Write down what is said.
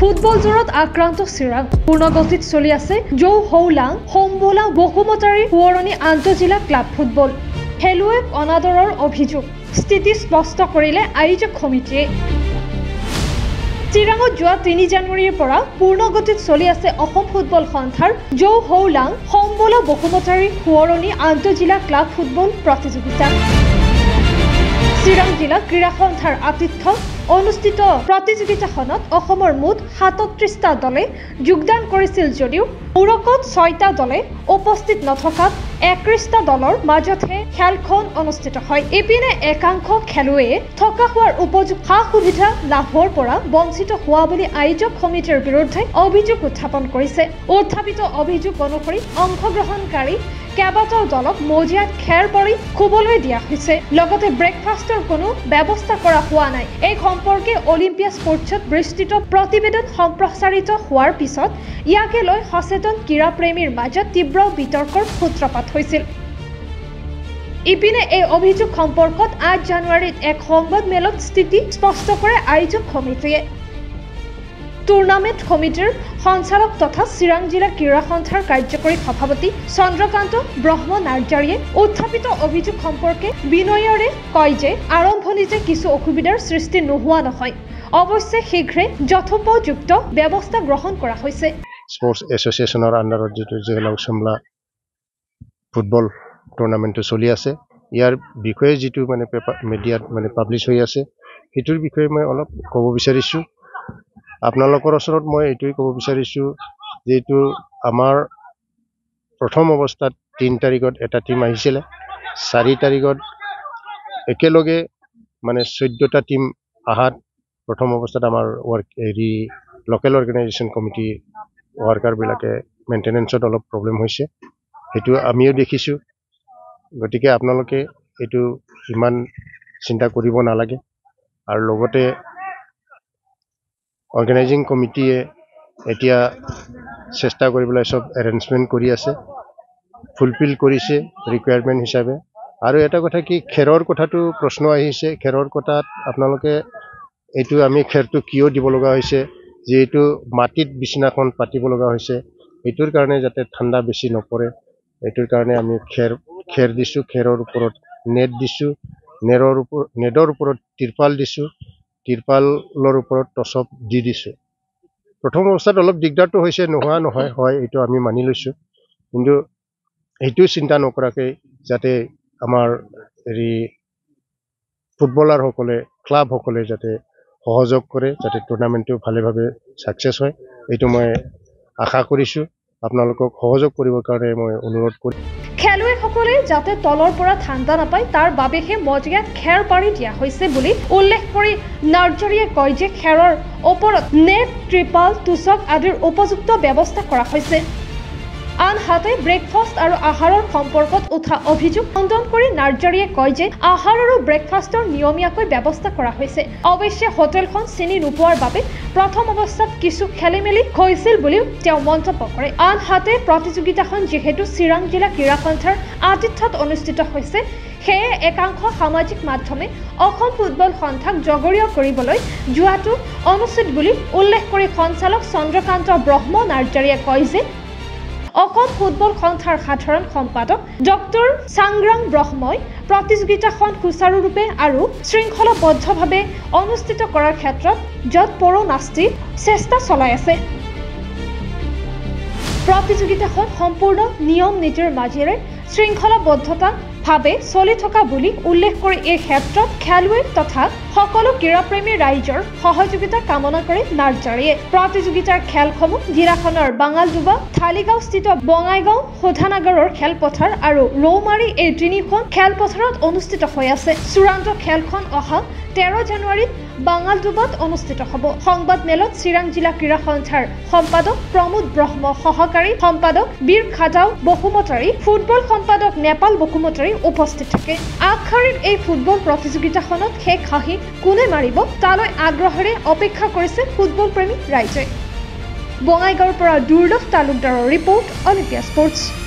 football জোৰত আক্ৰান্ত চিৰাং পূৰ্ণগতিত চলি আছে জৌ হৌলাং হোমবোলা বহুমতাৰী সোঁৱৰণী আন্তঃজিলা ক্লাব ফুটবল খেলুৱৈক অনাদৰৰ অভিযোগ স্থিতি স্পষ্ট কৰিলে আয়োজক সমিতিয়ে চিৰাঙত যোৱা ৩ জানুৱাৰীৰ পৰা পূৰ্ণগতিত চলি আছে অসম ফুটবল সন্থাৰ জৌ হৌলাং হোমবোলা বহুমতাৰী সোঁৱৰণী আন্তঃজিলা ক্লাব ফুটবল প্ৰতিযোগিতা চিৰাং জিলা ক্ৰীড়া সন্থাৰ আতিথ্যত অনুষ্ঠিত প্ৰতিযোগিতাখনত অসমৰ মুঠ ৩৭টা দলে যোগদান কৰিছিল যদিও পৌৰকত ৬টা দলে উপস্থিত নথকাত ৩১টা দলৰ মাজতহে খেলখন অনুষ্ঠিত হয় ইপিনে একাংশ খেলুৱৈয়ে থকা হোৱাৰ উপযুক্ত সা-সুবিধা লাভৰ পৰা বঞ্চিত হোৱা বুলি আয়োজক সমিতিৰ বিৰুদ্ধে অভিযোগ উত্থাপন কৰিছে উত্থাপিত অভিযোগ অনুসৰি অংশগ্ৰহণকাৰী কেইবাটাও দলক মজিয়াত খেৰ পৰি খুবলৈ দিয়া হৈছে লগতে ব্ৰেকফাষ্টৰ কোনো ব্যৱস্থা কৰা হোৱা নাই এই সম্পৰ্কে অলিম্পিয়া স্পৰ্টছত বিস্তৃত প্ৰতিবেদন সম্প্ৰচাৰিত হোৱাৰ পিছত ইয়াকে লৈ সচেতন ক্ৰীড়া প্ৰেমীৰ মাজত তীব্ৰ বিতৰ্কৰ সূত্ৰপাত হৈছিল ইপিনে এই অভিযোগ সম্পৰ্কত ৮ জানুৱাৰীত এক সংবাদমেলত স্থিতি স্পষ্ট কৰে আয়োজক সমিতিয়ে টুৰ্ণামেণ্ট সমিতিৰ সঞ্চালক তথা চিৰাং জিলা ক্ৰীড়া সন্থাৰ কাৰ্যকৰী সভাপতি চন্দ্ৰকান্ত ব্ৰহ্ম নাৰ্জাৰীয়ে উত্থাপিত অভিযোগ সম্পৰ্কে বিনয়েৰে কয় যে আৰম্ভণিতে কিছু অসুবিধাৰ সৃষ্টি নোহোৱা নহয় অৱশ্যে শীঘ্ৰে যথোপযুক্ত ব্যৱস্থা গ্ৰহণ কৰা হৈছে স্পৰ্টছ এছ'চিয়েশ্যনৰ আণ্ডাৰত যিটো জিলা উচমলা ফুটবল টুৰ্ণামেণ্টটো চলি আছে ইয়াৰ বিষয়ে যিটো মানে পেপাৰ মিডিয়াত মানে পাব্লিছ হৈ আছে সেইটোৰ বিষয়ে মই অলপ ক'ব বিচাৰিছোঁ আপোনালোকৰ ওচৰত মই এইটোৱে ক'ব বিচাৰিছোঁ যেটো আমাৰ প্ৰথম অৱস্থাত ৩ তাৰিখত এটা টিম আহিছিলে ৪ তাৰিখত একেলগে মানে 14টা টিম আহাত প্ৰথম অৱস্থাত আমাৰ লোকেল অৰ্গেনাইজেশ্যন কমিটি ৱৰ্কাৰবিলাকে মেইনটেনেন্সত অলপ প্ৰব্লেম হৈছে সেইটো আমিও দেখিছোঁ গতিকে আপোনালোকে এইটো ইমান চিন্তা কৰিব নালাগে আৰু লগতে অৰ্গেনাইজিং কমিটিয়ে এতিয়া চেষ্টা কৰিবলৈ সব এৰেঞ্জমেণ্ট কৰি আছে ফুলফিল কৰিছে ৰিকুৱায়াৰমেণ্ট হিচাপে আৰু এটা কথা কি খেৰৰ কথাটো প্ৰশ্ন আহিছে খেৰৰ কথাত আপোনালোকে এইটো আমি খেৰটো কিয় দিব লগা হৈছে যেটো মাটিত বিছনাখন পাতিব লগা হৈছে এইটোৰ কাৰণে যাতে ঠাণ্ডা বেছি নপৰে এইটোৰ কাৰণে আমি খেৰ দিছোঁ খেৰৰ ওপৰত নেট দিছোঁ নেটৰ ওপৰত তিৰপাল দিছোঁ তিৰপালৰ ওপৰত টচপ দি দিছোঁ প্ৰথম অৱস্থাত অলপ দিগদাৰটো হৈছে নোহোৱা নহয় হয় এইটো আমি মানি লৈছোঁ কিন্তু এইটো চিন্তা নকৰাকৈ যাতে আমাৰ ফুটবলাৰসকলে ক্লাবসকলে যাতে সহযোগ কৰে যাতে টুৰ্ণামেণ্টটো ভালেভাৱে ছাকচেছ হয় এইটো মই আশা কৰিছোঁ আপোনালোকক সহযোগ কৰিবৰ কাৰণে মই অনুৰোধ কৰিম খেলুৱৈসকলে যাতে তলৰ পৰা ঠাণ্ডা নাপায় তাৰ বাবেহে মজিয়াত খেৰ পাৰি দিয়া হৈছে বুলি উল্লেখ কৰি নাৰ্জাৰীয়ে কয় যে খেৰৰ ওপৰত নেট ত্ৰিপাল তুচক আদিৰ উপযুক্ত ব্যৱস্থা কৰা হৈছে আনহাতে ব্ৰেকফাষ্ট আৰু আহাৰৰ সম্পৰ্কত উঠা অভিযোগ খণ্ডন কৰি নাৰ্জাৰীয়ে কয় যে আহাৰ আৰু ব্ৰেকফাষ্টৰ নিয়মীয়াকৈ ব্যৱস্থা কৰা হৈছে অৱশ্যে হোটেলখন চিনি নোপোৱাৰ বাবে প্ৰথম অৱস্থাত কিছু খেলিমেলি হৈছিল বুলিও তেওঁ মন্তব্য কৰে আনহাতে প্ৰতিযোগিতাখন যিহেতু চিৰাং জিলা ক্ৰীড়া সন্থাৰ আতিথ্যত অনুষ্ঠিত হৈছে সেয়ে একাংশ সামাজিক মাধ্যমে অসম ফুটবল সন্থাক জগৰীয় কৰিবলৈ যোৱাটো অনুচিত বুলি উল্লেখ কৰি সঞ্চালক চন্দ্ৰকান্ত ব্ৰহ্ম নাৰ্জাৰীয়ে কয় যে অসম ফুটবল সন্থাৰ সাধাৰণ সম্পাদক ডক্টৰ চাংগ্ৰাং ব্ৰহ্মই প্ৰতিযোগিতাখন সুচাৰুৰূপে আৰু শৃংখলাবদ্ধভাৱে অনুষ্ঠিত কৰাৰ ক্ষেত্ৰত য'ত পৰো নাস্তি চেষ্টা চলাই আছে প্ৰতিযোগিতাখন সম্পূৰ্ণ নিয়ম নীতিৰ মাজেৰে শৃংখলাবদ্ধতা ভাৱে চলি থকা বুলি উল্লেখ কৰি এই ক্ষেত্ৰত খেলুৱৈ তথা সকলো ক্ৰীড়াপ্ৰেমী ৰাইজৰ সহযোগিতা কামনা কৰে নাৰ্জাৰীয়ে প্ৰতিযোগিতাৰ খেলসমূহ জিলাখনৰ বাঙালডুবা থালিগাঁওস্থিত বঙাইগাঁও শোধানাগাৰৰ খেলপথাৰ আৰু ৰৌমাৰী এই 3খন খেলপথাৰত অনুষ্ঠিত হৈ আছে চূড়ান্ত খেলখন অহা 13 জানুৱাৰীত বাঙালডুবাত অনুষ্ঠিত হ'ব সংবাদ মেলত চিৰাং জিলা ক্ৰীড়া সন্থাৰ সম্পাদক প্ৰমোদ ব্ৰহ্ম সহকাৰী সম্পাদক বীৰ খাটাও বহুমতাৰী ফুটবল সম্পাদক নেপাল বহুমতাৰী উপস্থিত থাকে আগশাৰীত এই ফুটবল প্ৰতিযোগিতাখনত শেষ হাঁহি কোনে মাৰিব তালৈ আগ্ৰহেৰে অপেক্ষা কৰিছে ফুটবল প্ৰেমী ৰাইজে বঙাইগাঁৱৰ পৰা দুৰ্লভ তালুকদাৰৰ ৰিপৰ্ট অলিম্পিয়া স্পৰ্টছ